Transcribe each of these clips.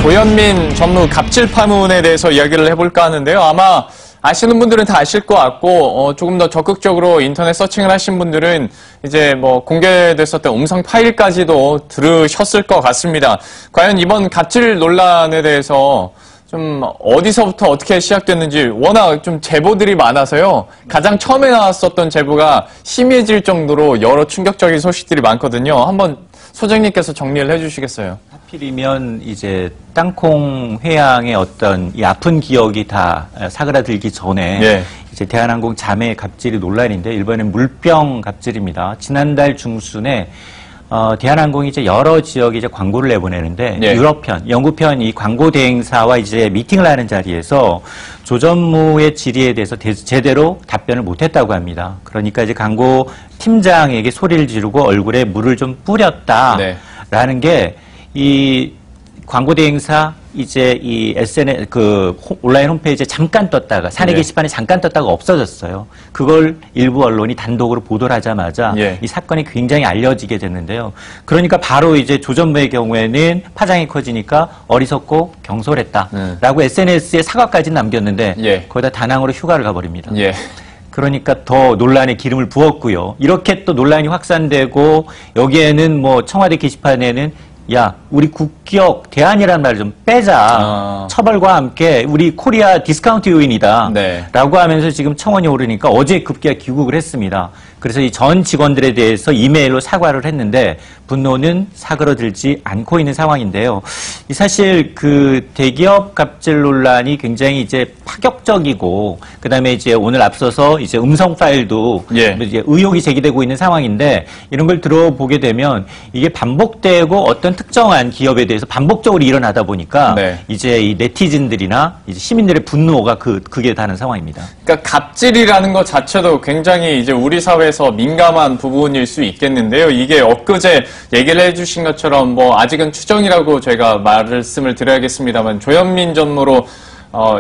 조현민 전무 갑질 파문에 대해서 이야기를 해볼까 하는데요. 아마 아시는 분들은 다 아실 것 같고 조금 더 적극적으로 인터넷 서칭을 하신 분들은 이제 뭐 공개됐었던 음성 파일까지도 들으셨을 것 같습니다. 과연 이번 갑질 논란에 대해서 좀 어디서부터 어떻게 시작됐는지 워낙 좀 제보들이 많아서요. 가장 처음에 나왔었던 제보가 심해질 정도로 여러 충격적인 소식들이 많거든요. 한번 소장님께서 정리를 해주시겠어요? 하필이면 이제 땅콩 회항의 어떤 이 아픈 기억이 다 사그라들기 전에 예. 이제 대한항공 자매 갑질이 논란인데 이번엔 물병 갑질입니다. 지난달 중순에 대한항공이 이제 여러 지역에 이제 광고를 내보내는데 예. 유럽편, 영국편 이 광고 대행사와 이제 미팅을 하는 자리에서 조 전무의 질의에 대해서 제대로 답변을 못했다고 합니다. 그러니까 이제 광고 팀장에게 소리를 지르고 얼굴에 물을 좀 뿌렸다라는 게 이 광고 대행사 이제 이 SNS 온라인 홈페이지에 잠깐 떴다가 사내 게시판에 잠깐 떴다가 없어졌어요. 그걸 일부 언론이 단독으로 보도를 하자마자 이 사건이 굉장히 알려지게 됐는데요. 그러니까 바로 이제 조 전무의 경우에는 파장이 커지니까 어리석고 경솔했다라고 SNS에 사과까지 남겼는데 거기다 다낭으로 휴가를 가버립니다. 그러니까 더 논란에 기름을 부었고요. 이렇게 또 논란이 확산되고 여기에는 뭐 청와대 게시판에는 야, 우리 국격 대안이라는 말을 좀 빼자. 처벌과 함께 우리 코리아 디스카운트 요인이다. 라고 하면서 지금 청원이 오르니까 어제 급기야 귀국을 했습니다. 그래서 이 전 직원들에 대해서 이메일로 사과를 했는데 분노는 사그러들지 않고 있는 상황인데요. 사실 그 대기업 갑질 논란이 굉장히 이제 파격적이고 그다음에 이제 오늘 앞서서 이제 음성 파일도 이제 의혹이 제기되고 있는 상황인데 이런 걸 들어보게 되면 이게 반복되고 어떤 특정한 기업에 대해서 반복적으로 일어나다 보니까 이제 이 네티즌들이나 이제 시민들의 분노가 극에 달하는 상황입니다. 그러니까 갑질이라는 것 자체도 굉장히 이제 우리 사회에서 민감한 부분일 수 있겠는데요. 이게 엊그제 얘기를 해주신 것처럼 뭐 아직은 추정이라고 저희가 말씀을 드려야겠습니다만 조현민 전무로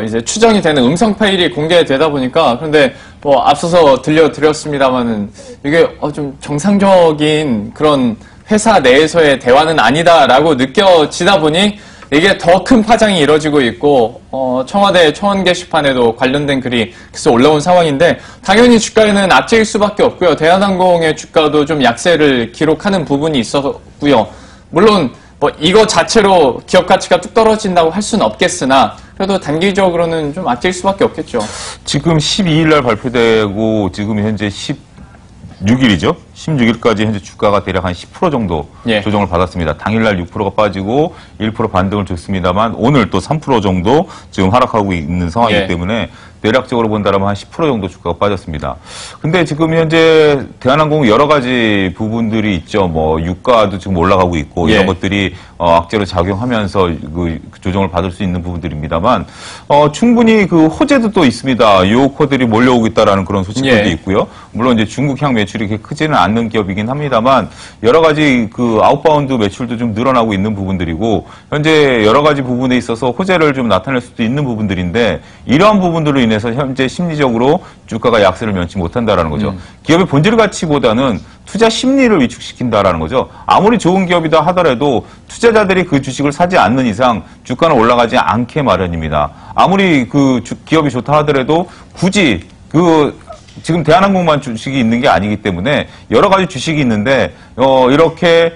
이제 추정이 되는 음성 파일이 공개되다 보니까 그런데 뭐 앞서서 들려드렸습니다만은 이게 좀 정상적인 그런 회사 내에서의 대화는 아니다라고 느껴지다 보니 이게 더 큰 파장이 이뤄지고 있고 청와대 청원 게시판에도 관련된 글이 계속 올라온 상황인데 당연히 주가에는 악재일 수밖에 없고요. 대한항공의 주가도 좀 약세를 기록하는 부분이 있었고요. 물론 뭐 이거 자체로 기업 가치가 뚝 떨어진다고 할 수는 없겠으나 그래도 단기적으로는 좀 악재일 수밖에 없겠죠. 지금 12일 날 발표되고 지금 현재 16일이죠. 16일까지 현재 주가가 대략 한 10% 정도 조정을 받았습니다. 당일날 6%가 빠지고 1% 반등을 줬습니다만 오늘 또 3% 정도 지금 하락하고 있는 상황이기 때문에 대략적으로 본다면 한 10% 정도 주가가 빠졌습니다. 근데 지금 현재 대한항공 여러 가지 부분들이 있죠. 뭐 유가도 지금 올라가고 있고 이런 것들이 악재로 작용하면서 그 조정을 받을 수 있는 부분들입니다만 충분히 그 호재도 또 있습니다. 유혹커들이 몰려오고 있다라는 그런 소식들도 있고요. 물론 이제 중국향 매출이 그렇게 크지는 않는 기업이긴 합니다만 여러 가지 그 아웃바운드 매출도 좀 늘어나고 있는 부분들이고 현재 여러 가지 부분에 있어서 호재를 좀 나타낼 수도 있는 부분들인데 이러한 부분들로 인해서 현재 심리적으로 주가가 약세를 면치 못한다라는 거죠. 기업의 본질 가치보다는 투자 심리를 위축시킨다라는 거죠. 아무리 좋은 기업이다 하더라도 투자자들이 그 주식을 사지 않는 이상 주가는 올라가지 않게 마련입니다. 아무리 그 기업이 좋다 하더라도 굳이 지금 대한항공만 주식이 있는 게 아니기 때문에 여러 가지 주식이 있는데 이렇게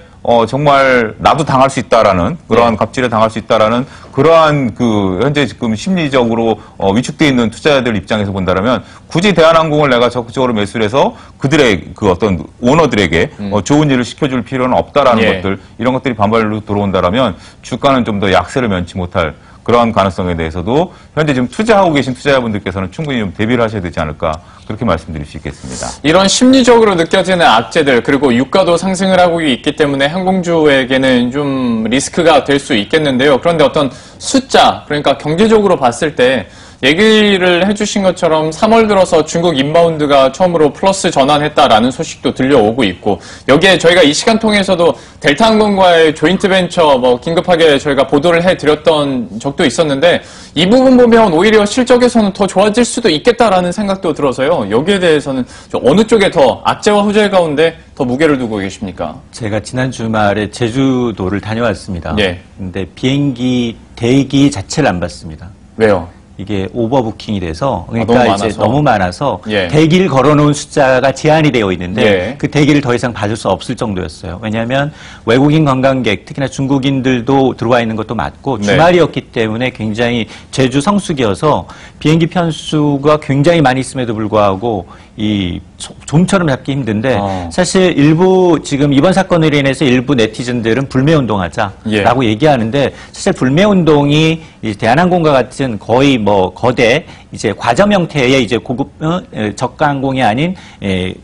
정말 나도 당할 수 있다라는 그러한 갑질에 당할 수 있다라는 그러한 현재 지금 심리적으로 위축되어 있는 투자자들 입장에서 본다면 굳이 대한항공을 내가 적극적으로 매수를 해서 그들의 그 어떤 오너들에게 좋은 일을 시켜줄 필요는 없다라는 것들 이런 것들이 반발로 들어온다라면 주가는 좀 더 약세를 면치 못할 그러한 가능성에 대해서도 현재 지금 투자하고 계신 투자자분들께서는 충분히 좀 대비를 하셔야 되지 않을까 그렇게 말씀드릴 수 있겠습니다. 이런 심리적으로 느껴지는 악재들 그리고 유가도 상승을 하고 있기 때문에 항공주에게는 좀 리스크가 될 수 있겠는데요. 그런데 어떤 숫자 그러니까 경제적으로 봤을 때 얘기를 해주신 것처럼 3월 들어서 중국 인바운드가 처음으로 플러스 전환했다라는 소식도 들려오고 있고 여기에 저희가 이 시간 통해서도 델타항공과의 조인트 벤처 뭐 긴급하게 저희가 보도를 해드렸던 적도 있었는데 이 부분 보면 오히려 실적에서는 더 좋아질 수도 있겠다라는 생각도 들어서요. 여기에 대해서는 어느 쪽에 더 악재와 호재 가운데 더 무게를 두고 계십니까? 제가 지난 주말에 제주도를 다녀왔습니다. 예. 근데 비행기 대기 자체를 안 받습니다. 왜요? 이게 오버부킹이 돼서 너무 그러니까 많아서. 이제 너무 많아서 예. 대기를 걸어놓은 숫자가 제한이 되어 있는데 예. 그 대기를 더 이상 받을 수 없을 정도였어요. 왜냐하면 외국인 관광객 특히나 중국인들도 들어와 있는 것도 맞고 네. 주말이었기 때문에 굉장히 제주 성수기여서 비행기 편수가 굉장히 많이 있음에도 불구하고 이 좀처럼 잡기 힘든데 사실 일부 지금 이번 사건으로 인해서 일부 네티즌들은 불매운동하자라고 예. 얘기하는데 사실 불매운동이 대한항공과 같은 거의 뭐 거대 이제 과점 형태의 이제 고급 저가 항공이 아닌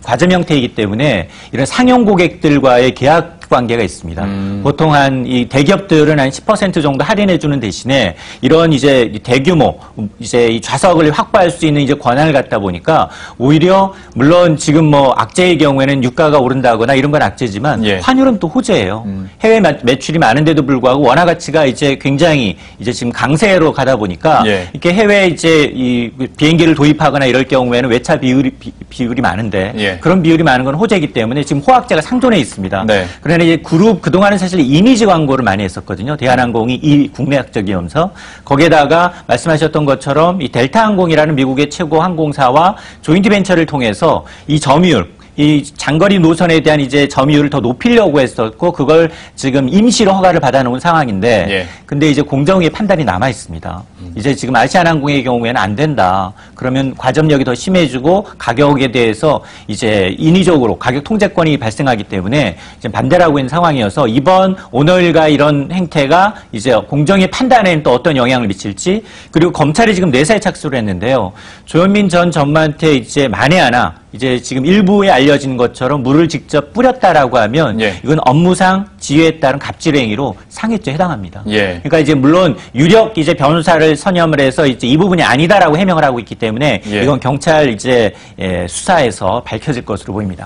과점 형태이기 때문에 이런 상용 고객들과의 계약 관계가 있습니다. 보통 이 대기업들은 한 10% 정도 할인해주는 대신에 이런 이제 대규모 이제 이 좌석을 확보할 수 있는 이제 권한을 갖다 보니까 오히려 물론 지금 뭐 악재의 경우에는 유가가 오른다거나 이런 건 악재지만 예. 환율은 또 호재예요. 해외 매출이 많은데도 불구하고 원화 가치가 이제 굉장히 이제 지금 강세로 가다 보니까 예. 이렇게 해외 이제 이 비행기를 도입하거나 이럴 경우에는 외차 비율이 많은데 예. 그런 비율이 많은 건 호재이기 때문에 지금 호황제가 상존해 있습니다. 네. 그러나 이제 그룹 그동안은 사실 이미지 광고를 많이 했었거든요. 대한항공이 이 국내학적이면서 거기에다가 말씀하셨던 것처럼 이 델타항공이라는 미국의 최고 항공사와 조인트 벤처를 통해서 이 점유율 이 장거리 노선에 대한 이제 점유율을 더 높이려고 했었고 그걸 지금 임시로 허가를 받아놓은 상황인데 예. 근데 이제 공정위의 판단이 남아 있습니다. 이제 지금 아시아나항공의 경우에는 안 된다. 그러면 과점력이 더 심해지고 가격에 대해서 이제 인위적으로 가격 통제권이 발생하기 때문에 이제 반대를 하고 있는 상황이어서 이번 오늘과 이런 행태가 이제 공정위 판단에는 또 어떤 영향을 미칠지 그리고 검찰이 지금 내사에 착수를 했는데요. 조현민 전 전무한테 이제 만에 하나 이제 지금 일부에 알려진 것처럼 물을 직접 뿌렸다라고 하면 예. 이건 업무상 지위에 따른 갑질 행위로 상해죄에 해당합니다. 예. 그러니까 이제 물론 유력 이제 변호사를 선임을 해서 이제 이 부분이 아니다라고 해명을 하고 있기 때문에 예. 이건 경찰 이제 수사에서 밝혀질 것으로 보입니다.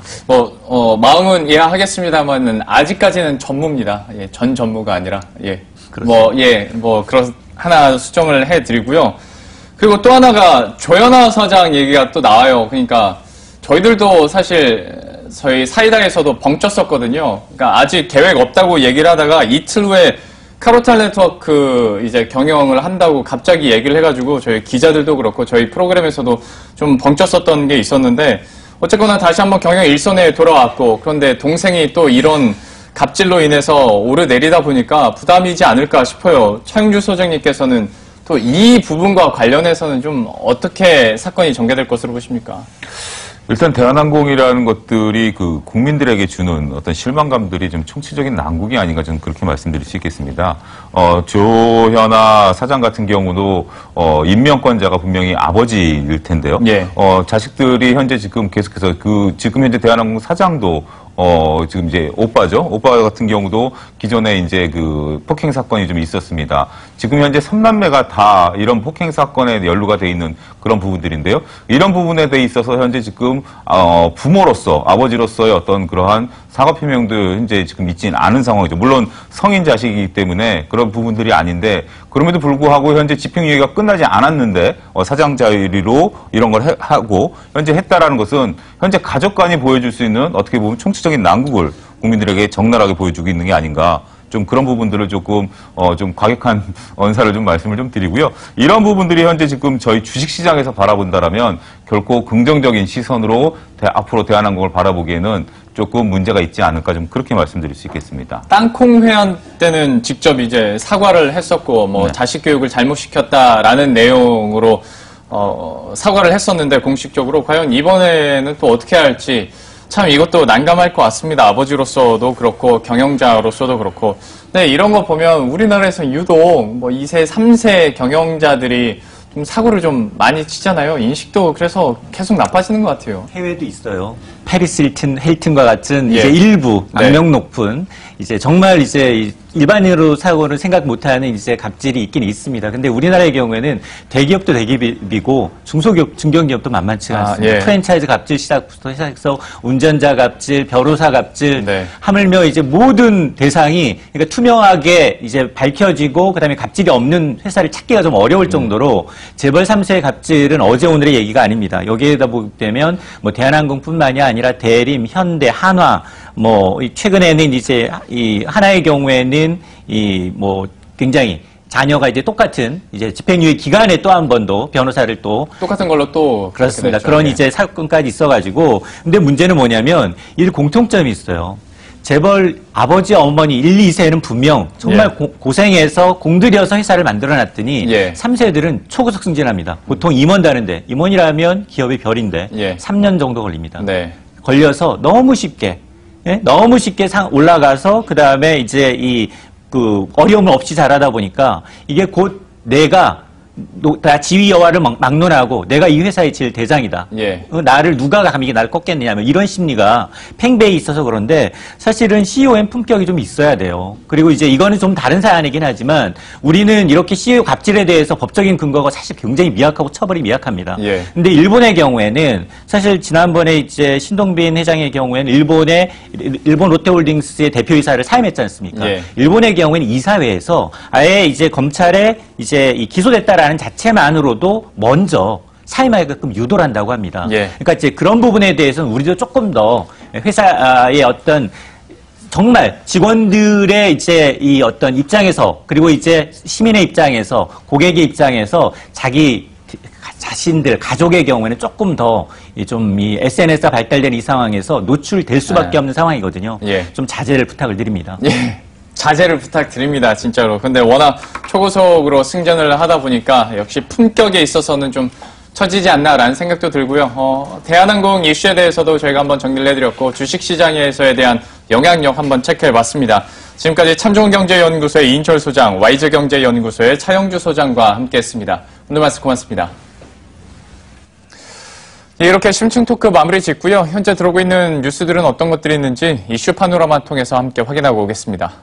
마음은 이해하겠습니다만은 아직까지는 전무입니다. 예, 전 전무가 아니라 예. 그런 하나 수정을 해드리고요. 그리고 또 하나가 조현아 사장 얘기가 또 나와요. 그러니까 저희들도 사실 저희 사이다에서도 벙쪘었거든요. 그러니까 아직 계획 없다고 얘기를 하다가 이틀 후에 카로탈 네트워크 이제 경영을 한다고 갑자기 얘기를 해가지고 저희 기자들도 그렇고 저희 프로그램에서도 좀 벙쪘었던 게 있었는데 어쨌거나 다시 한번 경영 일선에 돌아왔고 그런데 동생이 또 이런 갑질로 인해서 오르내리다 보니까 부담이지 않을까 싶어요. 차용주 소장님께서는 또 이 부분과 관련해서는 좀 어떻게 사건이 전개될 것으로 보십니까? 일단 대한항공이라는 것들이 그 국민들에게 주는 어떤 실망감들이 좀 총체적인 난국이 아닌가 저는 그렇게 말씀드릴 수 있겠습니다. 조현아 사장 같은 경우도 임명권자가 분명히 아버지일 텐데요. 예. 자식들이 현재 지금 계속해서 지금 현재 대한항공 사장도 지금 이제 오빠죠. 오빠 같은 경우도 기존에 이제 그 폭행 사건이 좀 있었습니다. 지금 현재 3남매가 다 이런 폭행 사건에 연루가 돼 있는 그런 부분들인데요. 이런 부분에 대해 있어서 현재 지금 부모로서 아버지로서의 어떤 그러한 사과 표명도 현재 지금 있지는 않은 상황이죠. 물론 성인 자식이기 때문에 그런 부분들이 아닌데 그럼에도 불구하고 현재 집행유예가 끝나지 않았는데 사장 자리로 이런 걸 하고 현재 했다라는 것은 현재 가족 간이 보여줄 수 있는 어떻게 보면 총체적인 난국을 국민들에게 적나라하게 보여주고 있는 게 아닌가. 좀 그런 부분들을 조금 좀 과격한 언사를 좀 말씀을 좀 드리고요. 이런 부분들이 현재 지금 저희 주식시장에서 바라본다라면 결코 긍정적인 시선으로 앞으로 대한항공을 바라보기에는 조금 문제가 있지 않을까 좀 그렇게 말씀드릴 수 있겠습니다. 땅콩 회안 때는 직접 이제 사과를 했었고 뭐 네. 자식 교육을 잘못시켰다라는 내용으로 사과를 했었는데 공식적으로 과연 이번에는 또 어떻게 할지 참 이것도 난감할 것 같습니다. 아버지로서도 그렇고 경영자로서도 그렇고. 근데 이런 거 보면 우리나라에서 유독 뭐 2세, 3세 경영자들이 좀 사고를 좀 많이 치잖아요. 인식도 그래서 계속 나빠지는 것 같아요. 해외도 있어요. 페리스 힐튼과 같은 예. 이제 일부 네. 악명 높은 이제 정말 이제 일반인으로 사고는 생각 못하는 이제 갑질이 있긴 있습니다. 근데 우리나라의 경우에는 대기업도 대기업이고 중소기업, 중견기업도 만만치가 않습니다. 예. 프랜차이즈 갑질 시작부터 시작해서 운전자 갑질, 변호사 갑질, 네. 하물며 이제 모든 대상이 그러니까 투명하게 이제 밝혀지고 그다음에 갑질이 없는 회사를 찾기가 좀 어려울 정도로 재벌 3세의 갑질은 어제 오늘의 얘기가 아닙니다. 여기에다 보면 뭐 대한항공뿐만이 아니라 대림, 현대, 한화 뭐 최근에는 이제 이 하나의 경우에는 이 뭐 굉장히 자녀가 이제 똑같은 이제 집행유예 기간에 또 한 번 더 변호사를 또 똑같은 걸로 또 그렇습니다. 됐죠. 그런 예. 이제 사건까지 있어가지고 근데 문제는 뭐냐면 이 공통점이 있어요. 재벌 아버지 어머니 1, 2세는 분명 정말 예. 고생해서 공들여서 회사를 만들어놨더니 예. 3세들은 초고속 승진합니다. 보통 임원 다는데 임원이라면 기업의 별인데 예. 3년 정도 걸립니다. 네. 걸려서 너무 쉽게 너무 쉽게 올라가서 그 다음에 이제 그 어려움을 없이 잘하다 보니까 이게 곧 내가 다 지위 여하를 막론하고 내가 이 회사의 제일 대장이다. 예. 나를 누가 감히 나를 꺾겠느냐 이런 심리가 팽배해 있어서 그런데 사실은 CEO엔 품격이 좀 있어야 돼요. 그리고 이제 이거는 좀 다른 사안이긴 하지만 우리는 이렇게 CEO 갑질에 대해서 법적인 근거가 사실 굉장히 미약하고 처벌이 미약합니다. 예. 근데 일본의 경우에는 사실 지난번에 이제 신동빈 회장의 경우에는 일본 롯데홀딩스의 대표이사를 사임했지 않습니까? 예. 일본의 경우에는 이사회에서 아예 이제 검찰에 이제 기소됐다라는 자체만으로도 먼저 사임하게끔 유도를 한다고 합니다. 예. 그러니까 이제 그런 부분에 대해서는 우리도 조금 더 회사의 어떤 정말 직원들의 이제 이 어떤 입장에서 그리고 이제 시민의 입장에서 고객의 입장에서 자기 자신들 가족의 경우에는 조금 더 좀 이 SNS가 발달된 이 상황에서 노출될 수밖에 네. 없는 상황이거든요. 예. 좀 자제를 부탁을 드립니다. 예. 자제를 부탁드립니다, 진짜로. 근데 워낙 초고속으로 승전을 하다 보니까 역시 품격에 있어서는 좀 처지지 않나라는 생각도 들고요. 대한항공 이슈에 대해서도 저희가 한번 정리를 해드렸고 주식시장에서에 대한 영향력 한번 체크해봤습니다. 지금까지 참좋은경제연구소의 이인철 소장, 와이즈경제연구소의 차영주 소장과 함께했습니다. 오늘 말씀 고맙습니다. 예, 이렇게 심층 토크 마무리 짓고요. 현재 들어오고 있는 뉴스들은 어떤 것들이 있는지 이슈 파노라마 통해서 함께 확인하고 오겠습니다.